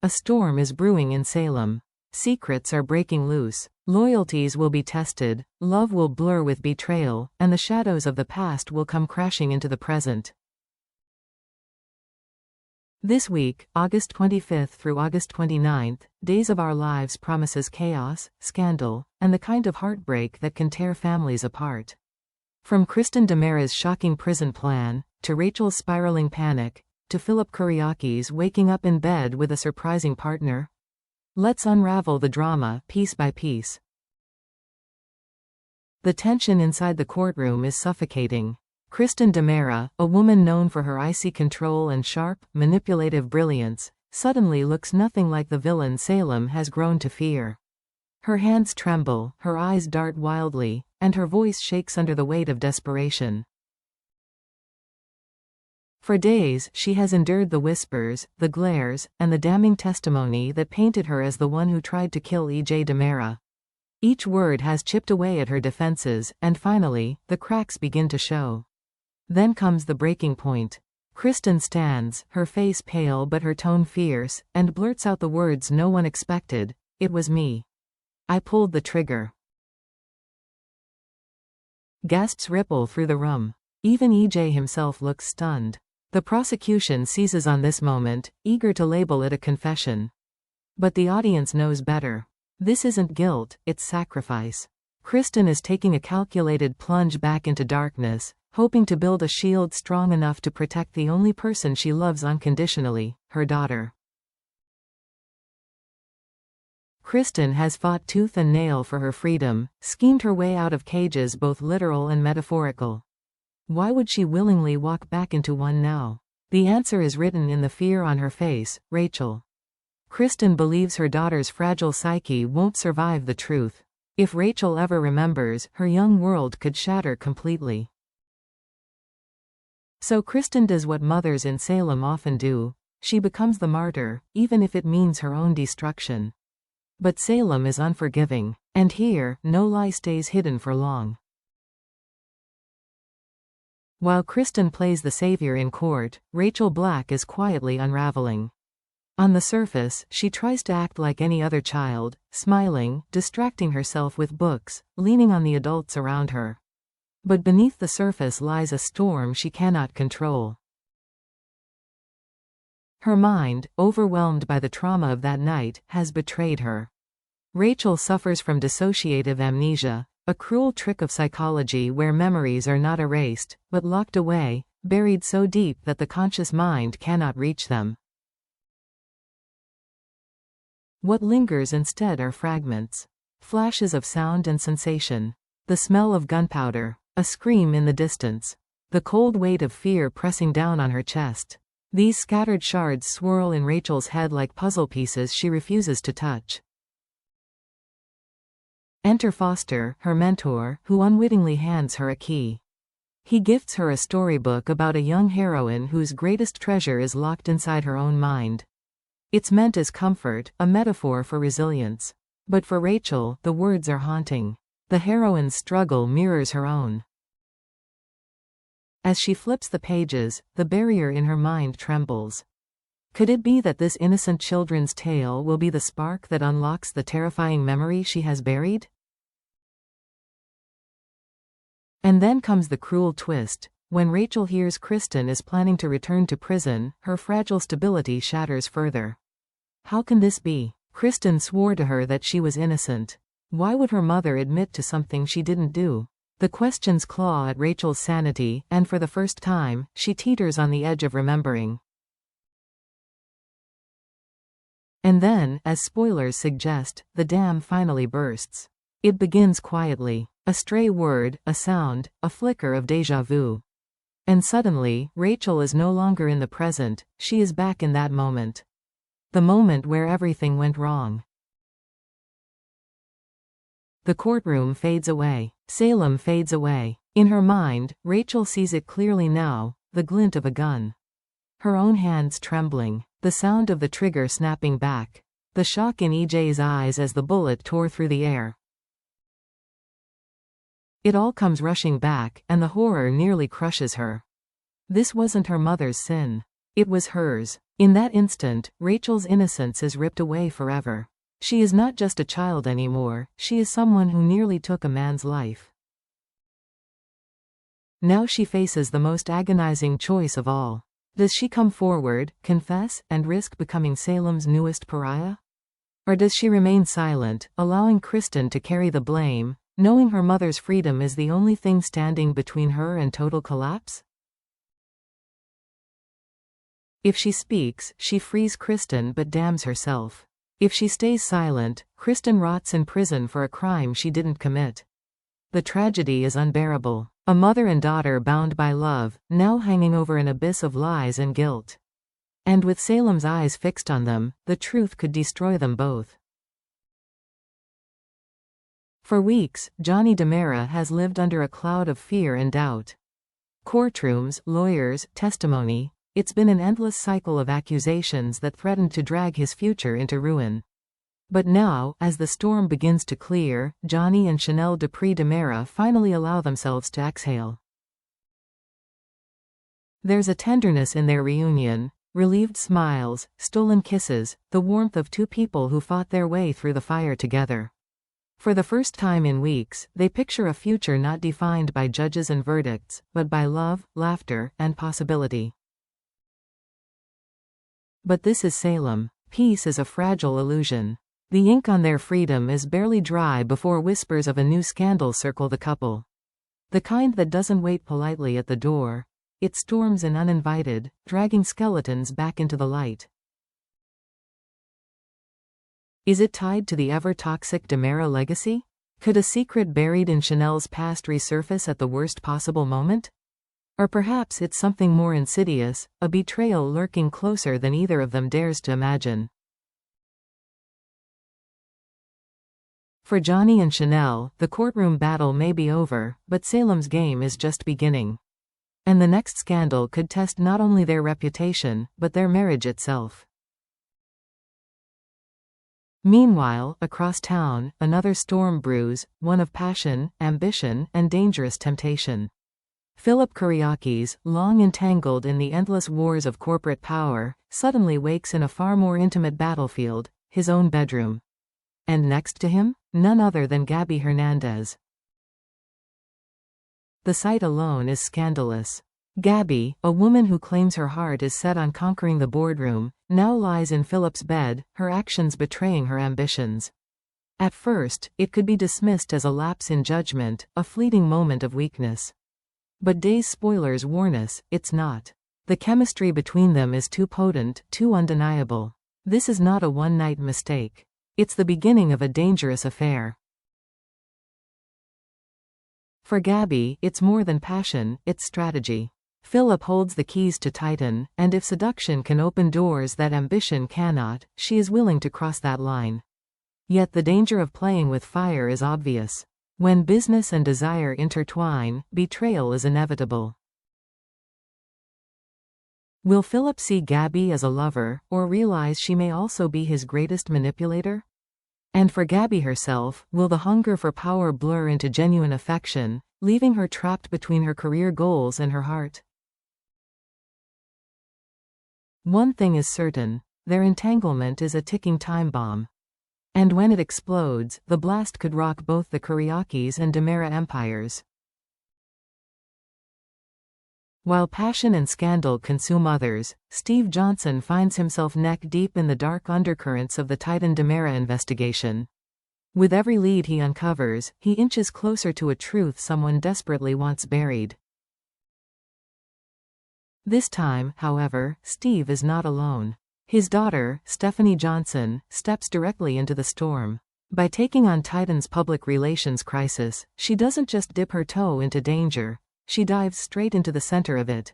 A storm is brewing in Salem. Secrets are breaking loose. Loyalties will be tested, love will blur with betrayal, and the shadows of the past will come crashing into the present. This week, August 25th through August 29th, Days of Our Lives promises chaos, scandal, and the kind of heartbreak that can tear families apart. From Kristen DeMera's shocking prison plan, to Rachel's spiraling panic, to Philip Kuriaki's waking up in bed with a surprising partner. Let's unravel the drama piece by piece. The tension inside the courtroom is suffocating. Kristen DeMera, a woman known for her icy control and sharp, manipulative brilliance, suddenly looks nothing like the villain Salem has grown to fear. Her hands tremble, her eyes dart wildly, and her voice shakes under the weight of desperation. For days, she has endured the whispers, the glares, and the damning testimony that painted her as the one who tried to kill E.J. DeMera. Each word has chipped away at her defenses, and finally, the cracks begin to show. Then comes the breaking point. Kristen stands, her face pale but her tone fierce, and blurts out the words no one expected. "It was me. I pulled the trigger." Gasps ripple through the room. Even E.J. himself looks stunned. The prosecution seizes on this moment, eager to label it a confession. But the audience knows better. This isn't guilt, it's sacrifice. Kristen is taking a calculated plunge back into darkness, hoping to build a shield strong enough to protect the only person she loves unconditionally, her daughter. Kristen has fought tooth and nail for her freedom, schemed her way out of cages both literal and metaphorical. Why would she willingly walk back into one now? The answer is written in the fear on her face, Rachel. Kristen believes her daughter's fragile psyche won't survive the truth. If Rachel ever remembers, her young world could shatter completely. So Kristen does what mothers in Salem often do. She becomes the martyr, even if it means her own destruction. But Salem is unforgiving. And here, no lie stays hidden for long. While Kristen plays the savior in court, Rachel Black is quietly unraveling. On the surface, she tries to act like any other child, smiling, distracting herself with books, leaning on the adults around her. But beneath the surface lies a storm she cannot control. Her mind, overwhelmed by the trauma of that night, has betrayed her. Rachel suffers from dissociative amnesia, a cruel trick of psychology where memories are not erased, but locked away, buried so deep that the conscious mind cannot reach them. What lingers instead are fragments. Flashes of sound and sensation. The smell of gunpowder. A scream in the distance. The cold weight of fear pressing down on her chest. These scattered shards swirl in Rachel's head like puzzle pieces she refuses to touch. Enter Foster, her mentor, who unwittingly hands her a key. He gifts her a storybook about a young heroine whose greatest treasure is locked inside her own mind. It's meant as comfort, a metaphor for resilience. But for Rachel, the words are haunting. The heroine's struggle mirrors her own. As she flips the pages, the barrier in her mind trembles. Could it be that this innocent children's tale will be the spark that unlocks the terrifying memory she has buried? And then comes the cruel twist. When Rachel hears Kristen is planning to return to prison, her fragile stability shatters further. How can this be? Kristen swore to her that she was innocent. Why would her mother admit to something she didn't do? The questions claw at Rachel's sanity, and for the first time, she teeters on the edge of remembering. And then, as spoilers suggest, the dam finally bursts. It begins quietly. A stray word, a sound, a flicker of déjà vu. And suddenly, Rachel is no longer in the present, she is back in that moment. The moment where everything went wrong. The courtroom fades away. Salem fades away. In her mind, Rachel sees it clearly now, the glint of a gun. Her own hands trembling. The sound of the trigger snapping back. The shock in EJ's eyes as the bullet tore through the air. It all comes rushing back, and the horror nearly crushes her. This wasn't her mother's sin. It was hers. In that instant, Rachel's innocence is ripped away forever. She is not just a child anymore, she is someone who nearly took a man's life. Now she faces the most agonizing choice of all. Does she come forward, confess, and risk becoming Salem's newest pariah? Or does she remain silent, allowing Kristen to carry the blame, knowing her mother's freedom is the only thing standing between her and total collapse? If she speaks, she frees Kristen but damns herself. If she stays silent, Kristen rots in prison for a crime she didn't commit. The tragedy is unbearable. A mother and daughter bound by love, now hanging over an abyss of lies and guilt. And with Salem's eyes fixed on them, the truth could destroy them both. For weeks, Johnny DiMera has lived under a cloud of fear and doubt. Courtrooms, lawyers, testimony. It's been an endless cycle of accusations that threatened to drag his future into ruin. But now, as the storm begins to clear, Johnny and Chanel Dupree DiMera finally allow themselves to exhale. There's a tenderness in their reunion, relieved smiles, stolen kisses, the warmth of two people who fought their way through the fire together. For the first time in weeks, they picture a future not defined by judges and verdicts, but by love, laughter, and possibility. But this is Salem. Peace is a fragile illusion. The ink on their freedom is barely dry before whispers of a new scandal circle the couple. The kind that doesn't wait politely at the door. It storms in uninvited, dragging skeletons back into the light. Is it tied to the ever-toxic DiMera legacy? Could a secret buried in Chanel's past resurface at the worst possible moment? Or perhaps it's something more insidious, a betrayal lurking closer than either of them dares to imagine. For Johnny and Chanel, the courtroom battle may be over, but Salem's game is just beginning. And the next scandal could test not only their reputation, but their marriage itself. Meanwhile, across town, another storm brews, one of passion, ambition, and dangerous temptation. Philip Kyriakis, long entangled in the endless wars of corporate power, suddenly wakes in a far more intimate battlefield, his own bedroom. And next to him? None other than Gabby Hernandez. The sight alone is scandalous. Gabby, a woman who claims her heart is set on conquering the boardroom, now lies in Philip's bed, her actions betraying her ambitions. At first, it could be dismissed as a lapse in judgment, a fleeting moment of weakness. But day's spoilers warn us, it's not. The chemistry between them is too potent, too undeniable. This is not a one-night mistake. It's the beginning of a dangerous affair. For Gabby, it's more than passion, it's strategy. Philip holds the keys to Titan, and if seduction can open doors that ambition cannot, she is willing to cross that line. Yet the danger of playing with fire is obvious. When business and desire intertwine, betrayal is inevitable. Will Philip see Gabby as a lover, or realize she may also be his greatest manipulator? And for Gabby herself, will the hunger for power blur into genuine affection, leaving her trapped between her career goals and her heart? One thing is certain, their entanglement is a ticking time bomb. And when it explodes, the blast could rock both the Kyriakis and DiMera empires. While passion and scandal consume others, Steve Johnson finds himself neck-deep in the dark undercurrents of the Titan DiMera investigation. With every lead he uncovers, he inches closer to a truth someone desperately wants buried. This time, however, Steve is not alone. His daughter, Stephanie Johnson, steps directly into the storm. By taking on Titan's public relations crisis, she doesn't just dip her toe into danger. She dives straight into the center of it.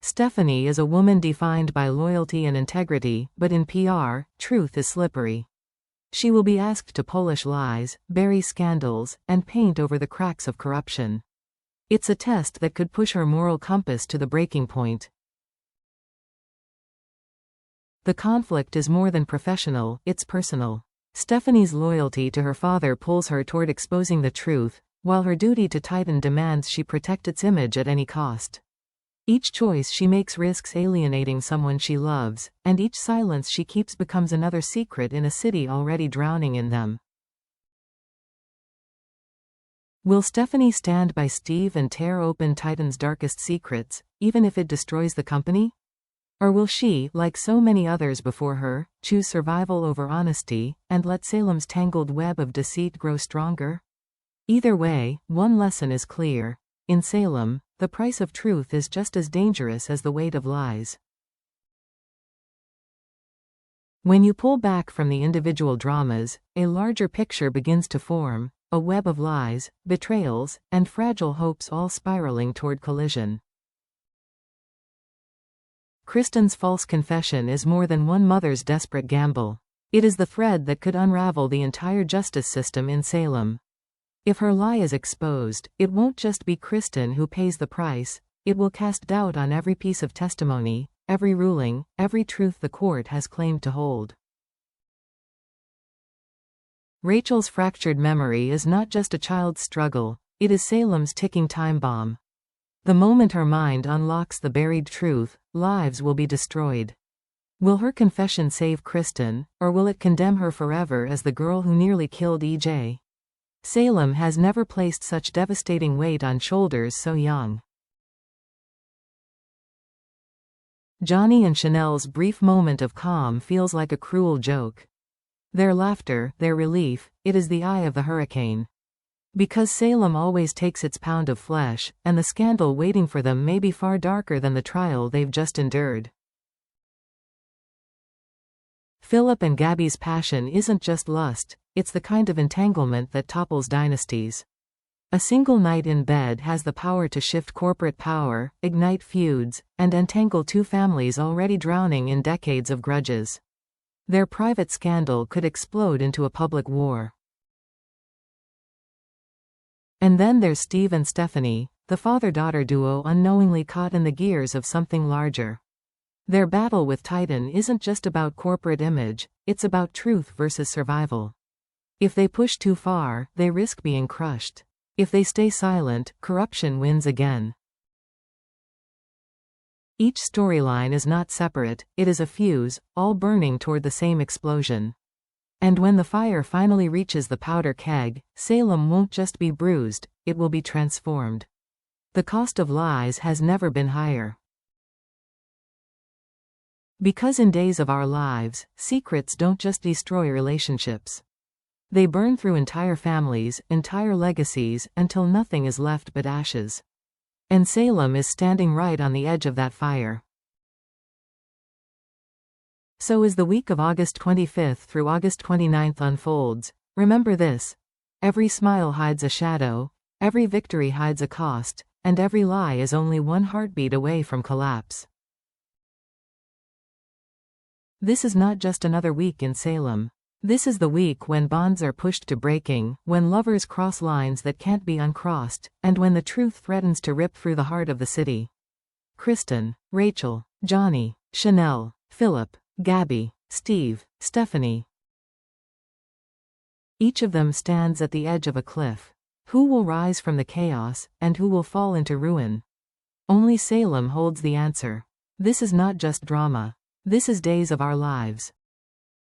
Stephanie is a woman defined by loyalty and integrity, but in PR, truth is slippery. She will be asked to polish lies, bury scandals, and paint over the cracks of corruption. It's a test that could push her moral compass to the breaking point. The conflict is more than professional, it's personal. Stephanie's loyalty to her father pulls her toward exposing the truth, while her duty to Titan demands she protect its image at any cost. Each choice she makes risks alienating someone she loves, and each silence she keeps becomes another secret in a city already drowning in them. Will Stephanie stand by Steve and tear open Titan's darkest secrets, even if it destroys the company? Or will she, like so many others before her, choose survival over honesty, and let Salem's tangled web of deceit grow stronger? Either way, one lesson is clear. In Salem, the price of truth is just as dangerous as the weight of lies. When you pull back from the individual dramas, a larger picture begins to form, a web of lies, betrayals, and fragile hopes all spiraling toward collision. Kristen's false confession is more than one mother's desperate gamble. It is the thread that could unravel the entire justice system in Salem. If her lie is exposed, it won't just be Kristen who pays the price, it will cast doubt on every piece of testimony, every ruling, every truth the court has claimed to hold. Rachel's fractured memory is not just a child's struggle, it is Salem's ticking time bomb. The moment her mind unlocks the buried truth, lives will be destroyed. Will her confession save Kristen, or will it condemn her forever as the girl who nearly killed EJ? Salem has never placed such devastating weight on shoulders so young. Johnny and Chanel's brief moment of calm feels like a cruel joke. Their laughter, their relief, it is the eye of the hurricane. Because Salem always takes its pound of flesh, and the scandal waiting for them may be far darker than the trial they've just endured. Philip and Gabby's passion isn't just lust, it's the kind of entanglement that topples dynasties. A single night in bed has the power to shift corporate power, ignite feuds, and entangle two families already drowning in decades of grudges. Their private scandal could explode into a public war. And then there's Steve and Stephanie, the father-daughter duo unknowingly caught in the gears of something larger. Their battle with Titan isn't just about corporate image, it's about truth versus survival. If they push too far, they risk being crushed. If they stay silent, corruption wins again. Each storyline is not separate, it is a fuse, all burning toward the same explosion. And when the fire finally reaches the powder keg, Salem won't just be bruised, it will be transformed. The cost of lies has never been higher. Because in Days of Our Lives, secrets don't just destroy relationships. They burn through entire families, entire legacies, until nothing is left but ashes. And Salem is standing right on the edge of that fire. So as the week of August 25th through August 29th unfolds, remember this: every smile hides a shadow, every victory hides a cost, and every lie is only one heartbeat away from collapse. This is not just another week in Salem. This is the week when bonds are pushed to breaking, when lovers cross lines that can't be uncrossed, and when the truth threatens to rip through the heart of the city. Kristen, Rachel, Johnny, Chanel, Philip, Gabby, Steve, Stephanie. Each of them stands at the edge of a cliff. Who will rise from the chaos, and who will fall into ruin? Only Salem holds the answer. This is not just drama. This is Days of Our Lives.